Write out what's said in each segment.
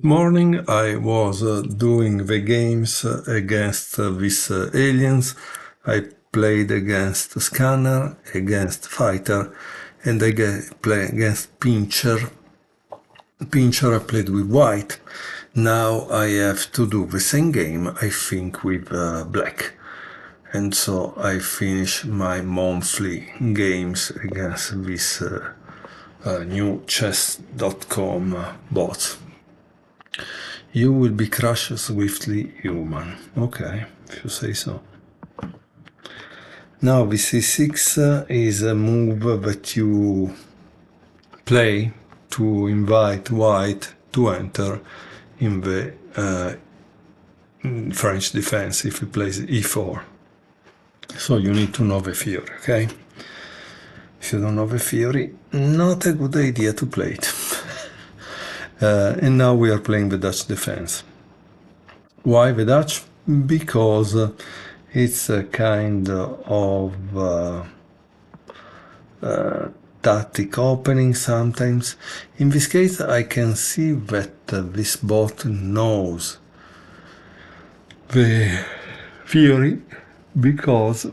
Morning I was doing the games against these aliens. I played against Scanner, against Fighter, and I play against Pincher. Pincher I played with White. Now I have to do the same game, I think, with Black. And so I finish my monthly games against this new chess.com bot. You will be crushed swiftly, human. Okay, if you say so. Now the c6 is a move that you play to invite white to enter in the French defense if he plays e4. So you need to know the theory, okay? If you don't know the theory, not a good idea to play it. And now we are playing the Dutch defense. Why the Dutch? Because it's a kind of tactic opening sometimes. In this case, I can see that this bot knows the theory, because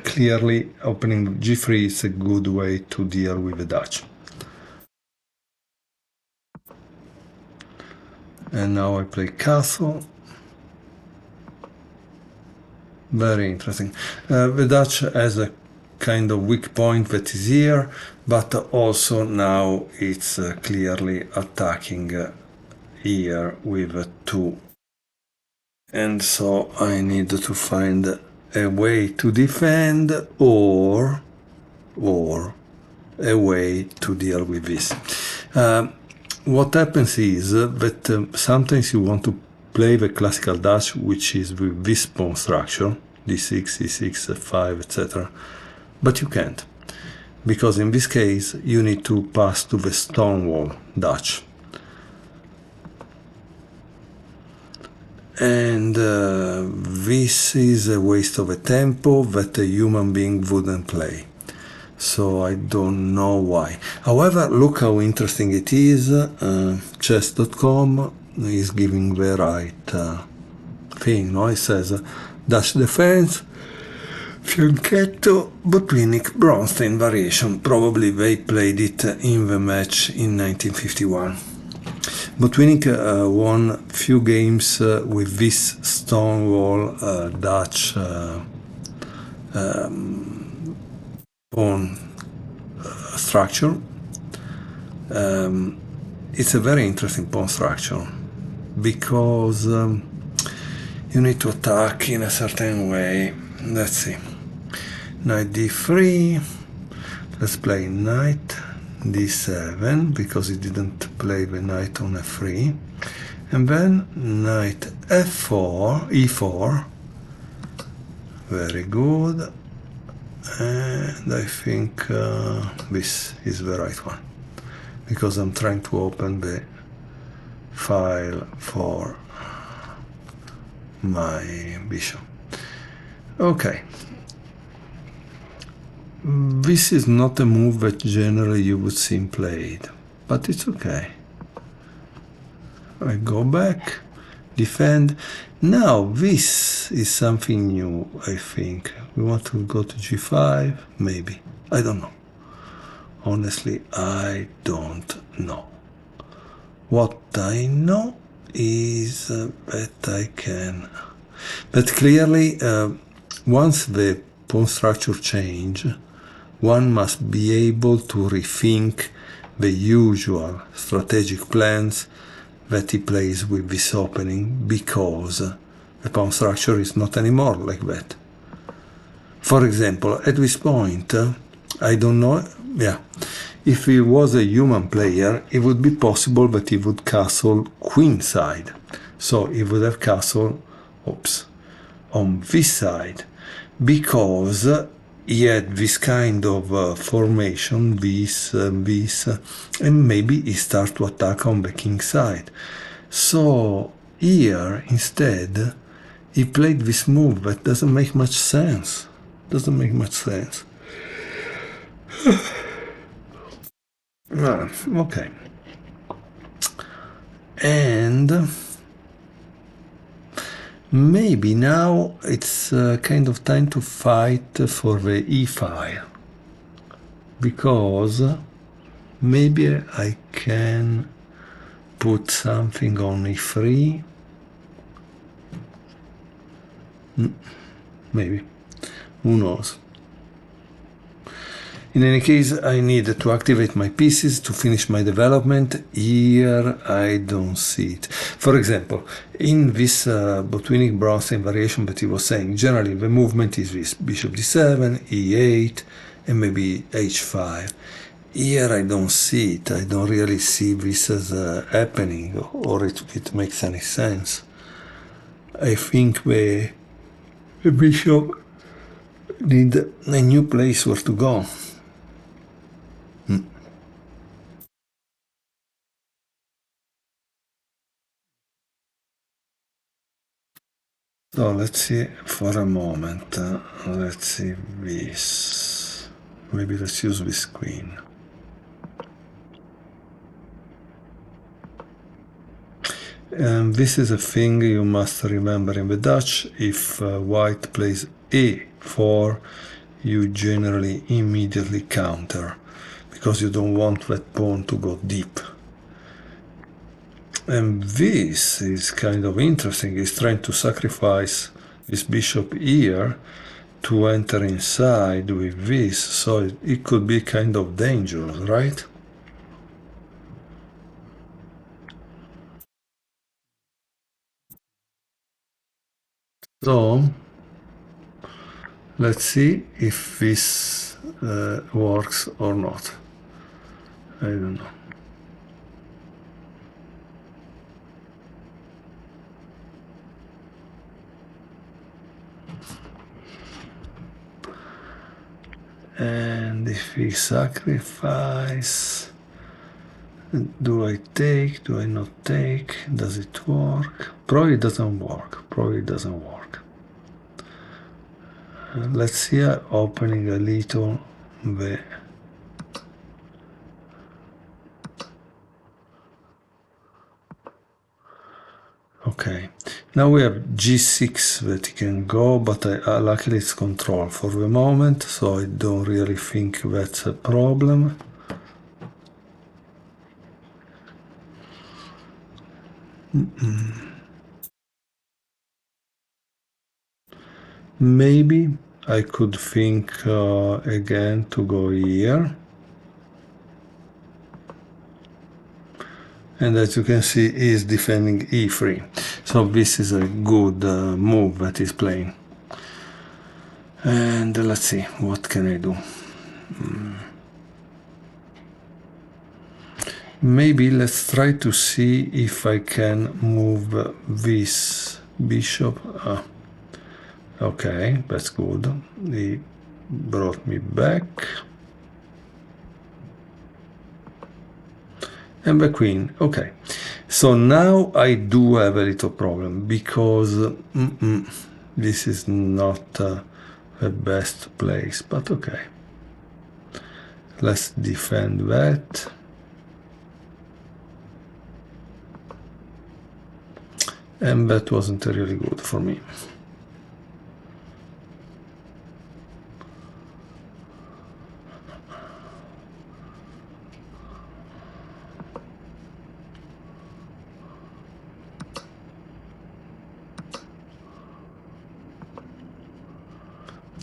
clearly opening g3 is a good way to deal with the Dutch. And now I play castle. Very interesting. The Dutch has a kind of weak point that is here, but also now it's clearly attacking here with 2. And so I need to find a way to defend or a way to deal with this. What happens is that sometimes you want to play the classical Dutch, which is with this pawn structure, d6, e6, f5, etc. But you can't, because in this case you need to pass to the Stonewall Dutch. And this is a waste of a tempo that a human being wouldn't play. So I don't know why. However, look how interesting it is. Chess.com is giving the right thing. No? It says Dutch defense, Fianchetto, Botvinnik, Bronstein variation. Probably they played it in the match in 1951. Botvinnik won few games with this Stonewall Dutch pawn structure. It's a very interesting pawn structure because you need to attack in a certain way. Let's see. Knight d3. Let's play knight d7 because he didn't play the knight on f3. And then knight f4, e4. Very good. And I think this is the right one, because I'm trying to open the file for my bishop. Okay. This is not a move that generally you would see played, but it's okay. I go back, defend. Now this is something new, I think. We want to go to g5, maybe. I don't know. Honestly, I don't know. What I know is that I can. But clearly, once the pawn structure change, one must be able to rethink the usual strategic plans that he plays with this opening, because the pawn structure is not anymore like that. For example, at this point, I don't know, if he was a human player, it would be possible that he would castle queenside. So he would have castle, on this side, because he had this kind of formation, this, and maybe he starts to attack on the king side. So here, instead, he played this move that doesn't make much sense. Doesn't make much sense. Okay. And maybe now it's kind of time to fight for the e file, because maybe I can put something on e3. Maybe. Who knows? In any case, I need to activate my pieces to finish my development. Here, I don't see it. For example, in this Botwinick-Bronstein variation that he was saying, generally the movement is this: bishop d7, e8, and maybe h5. Here I don't see it. I don't really see this as happening, or it makes any sense. I think the bishop need a new place where to go. So let's see for a moment. Let's see this. Maybe let's use this queen. This is a thing you must remember in the Dutch. If white plays e4, you generally immediately counter, because you don't want that pawn to go deep. And this is kind of interesting. He's trying to sacrifice this bishop here to enter inside with this, so it could be kind of dangerous, right? So let's see if this works or not. I don't know. And if we sacrifice, do I take? Do I not take? Does it work? Probably doesn't work. Probably doesn't work. Let's see, opening a little the okay. Now we have g6 that can go, but luckily it's control for the moment, so I don't really think that's a problem. Maybe I could think again to go here. And as you can see, he is defending e3. So this is a good move that he's playing. And let's see, what can I do? Maybe let's try to see if I can move this bishop. Okay, that's good. He brought me back. And the queen. Okay. So now I do have a little problem, because this is not the best place, but okay. Let's defend that. And that wasn't really good for me.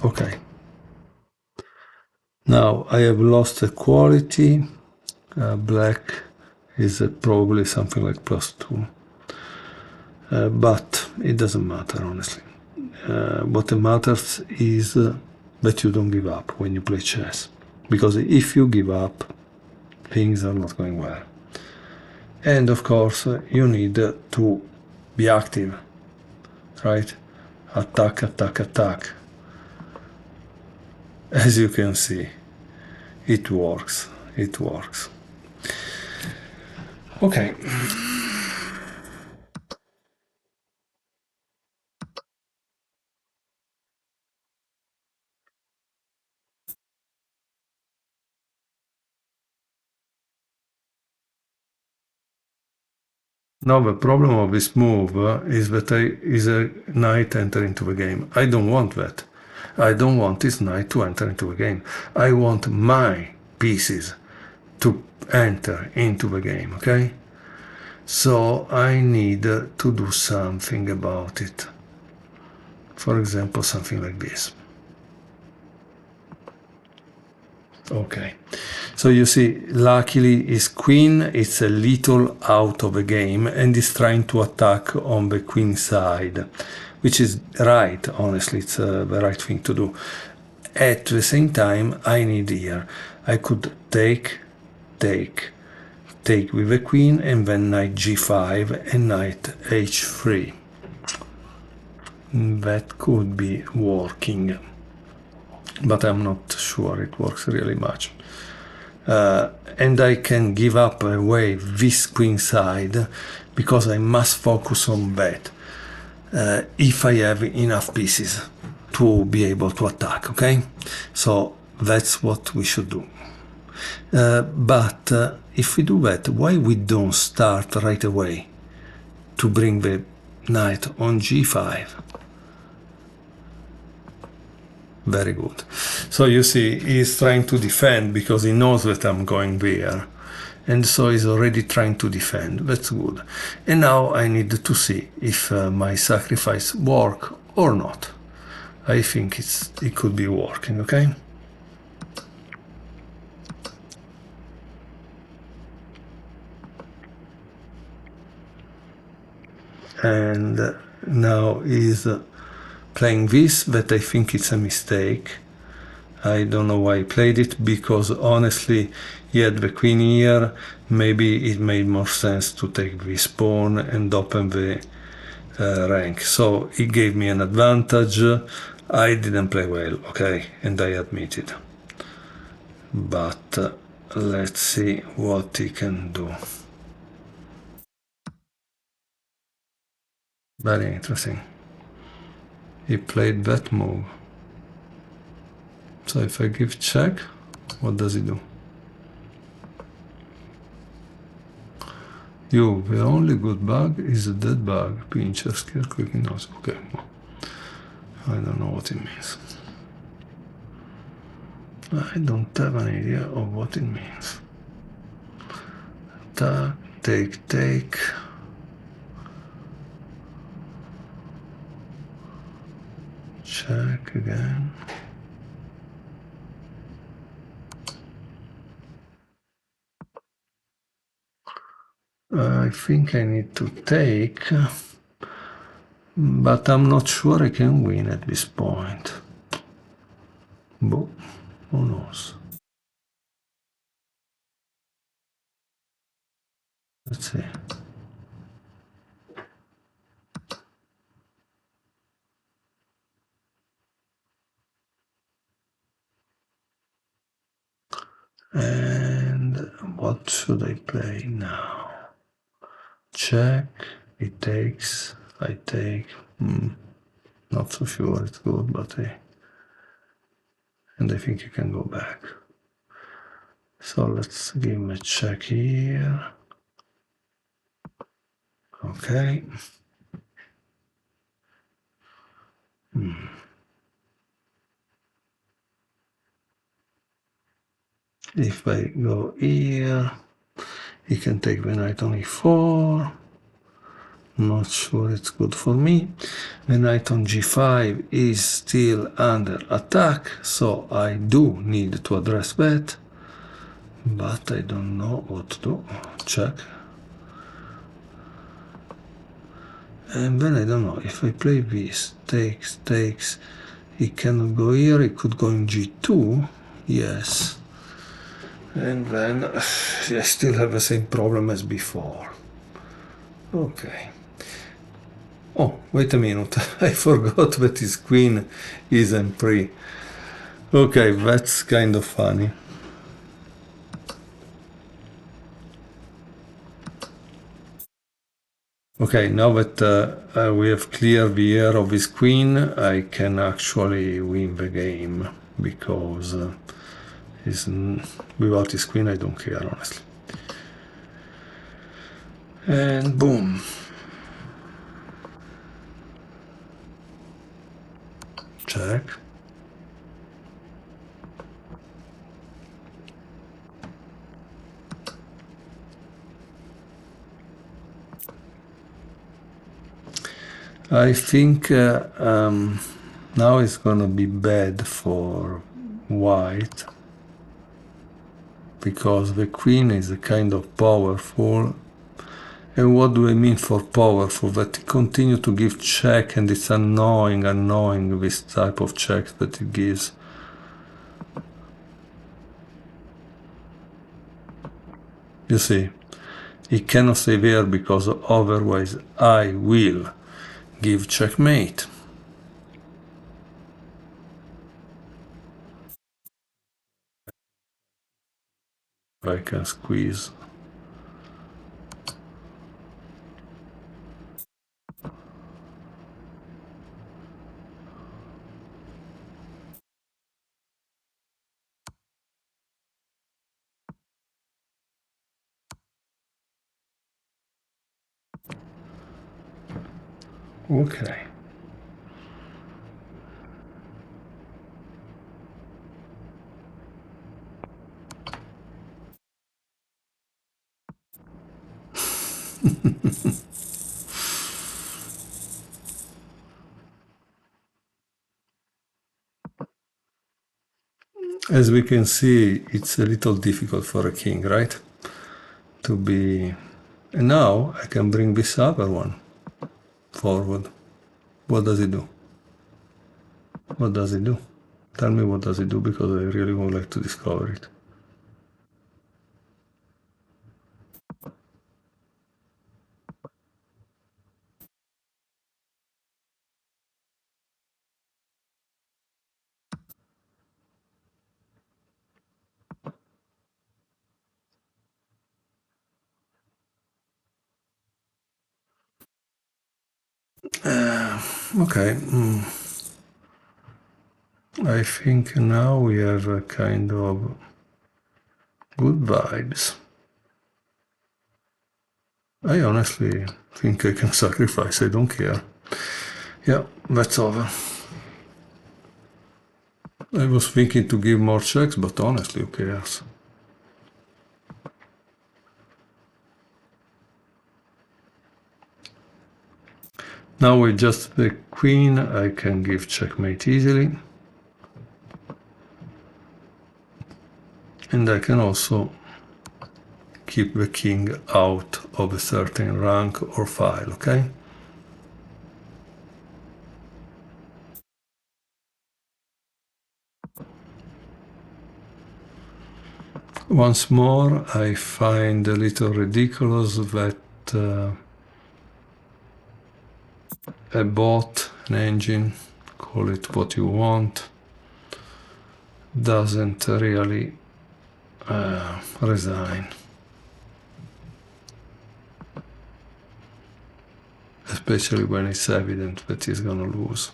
Okay. Now I have lost equality. Black is probably something like +2. But it doesn't matter, honestly. What matters is that you don't give up when you play chess. Because if you give up, things are not going well. And of course, you need to be active, right? Attack, attack, attack. As you can see, it works. It works. Okay. Now the problem of this move is that is a knight enter into the game. I don't want that. I don't want this knight to enter into the game. I want my pieces to enter into the game, okay? So I need to do something about it. For example, something like this. Okay, so you see, luckily his queen is a little out of the game and is trying to attack on the queen side, which is right, honestly, it's the right thing to do. At the same time, I need here, I could take with the queen and then knight g5 and knight h3. That could be working, but I'm not sure it works really much. And I can give up away this queen side because I must focus on that if I have enough pieces to be able to attack, okay? So that's what we should do. But if we do that, why we don't start right away to bring the knight on g5? Very good. So you see, he's trying to defend because he knows that I'm going there. And so he's already trying to defend. That's good. And now I need to see if my sacrifice work or not. I think it could be working, okay? And now he's playing this, that I think it's a mistake. I don't know why he played it, because honestly he had the queen here. Maybe it made more sense to take this pawn and open the rank. So he gave me an advantage. I didn't play well, okay, and I admit it. But let's see what he can do. Very interesting. He played that move. So if I give check, what does he do? The only good bug is a dead bug. Pincher, scare, clicking nose. Okay, well, I don't know what it means. I don't have an idea of what it means. Take. Check again. I think I need to take, but I'm not sure I can win at this point. But who knows? Let's see. And what should I play now? Check, it takes, I take, not so sure it's good, but and I think you can go back. So let's give him a check here. Okay. If I go here, he can take the knight on e4. Not sure it's good for me. The knight on g5 is still under attack, so I do need to address that. But I don't know what to do. Check. And then I don't know, if I play this, takes, he cannot go here, he could go in g2, yes. And then I still have the same problem as before. Okay. Oh, wait a minute, I forgot that his queen is m3. Okay, that's kind of funny. Okay, now that we have cleared the air of his queen, I can actually win the game, because without his queen I don't care, honestly. And boom. Check. I think now it's gonna be bad for white, because the queen is a kind of powerful. And what do I mean for powerful? That it continue to give check, and it's annoying this type of check that it gives. You see, it cannot stay there because otherwise I will give checkmate. I can squeeze. Okay. As we can see, it's a little difficult for a king, right? To be... And now I can bring this other one forward. What does it do? What does it do? Tell me what does it do, because I really would like to discover it. Okay. I think now we have a kind of good vibes. I honestly think I can sacrifice, I don't care. Yeah, that's over. I was thinking to give more checks, but honestly, who cares? Now with just the queen, I can give checkmate easily. And I can also keep the king out of a certain rank or file, okay? Once more, I find a little ridiculous that a bot, an engine, call it what you want, doesn't really resign. Especially when it's evident that he's gonna lose.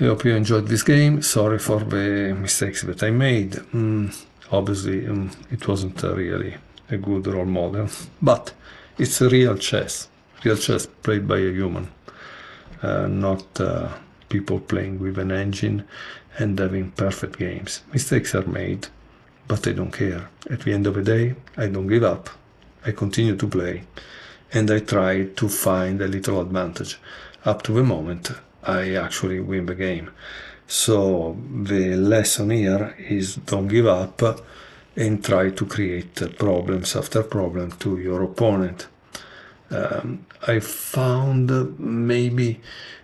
I hope you enjoyed this game. Sorry for the mistakes that I made. Obviously, it wasn't really a good role model, but it's a real chess played by a human, not people playing with an engine and having perfect games. Mistakes are made, but I don't care. At the end of the day, I don't give up. I continue to play, and I try to find a little advantage. Up to the moment, I actually win the game. So the lesson here is don't give up and try to create problems after problem to your opponent. I found maybe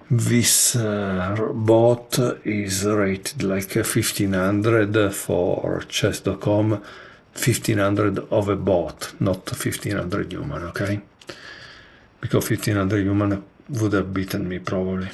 this bot is rated like 1500 for chess.com, 1500 of a bot, not 1500 human, okay? Because 1500 human would have beaten me probably.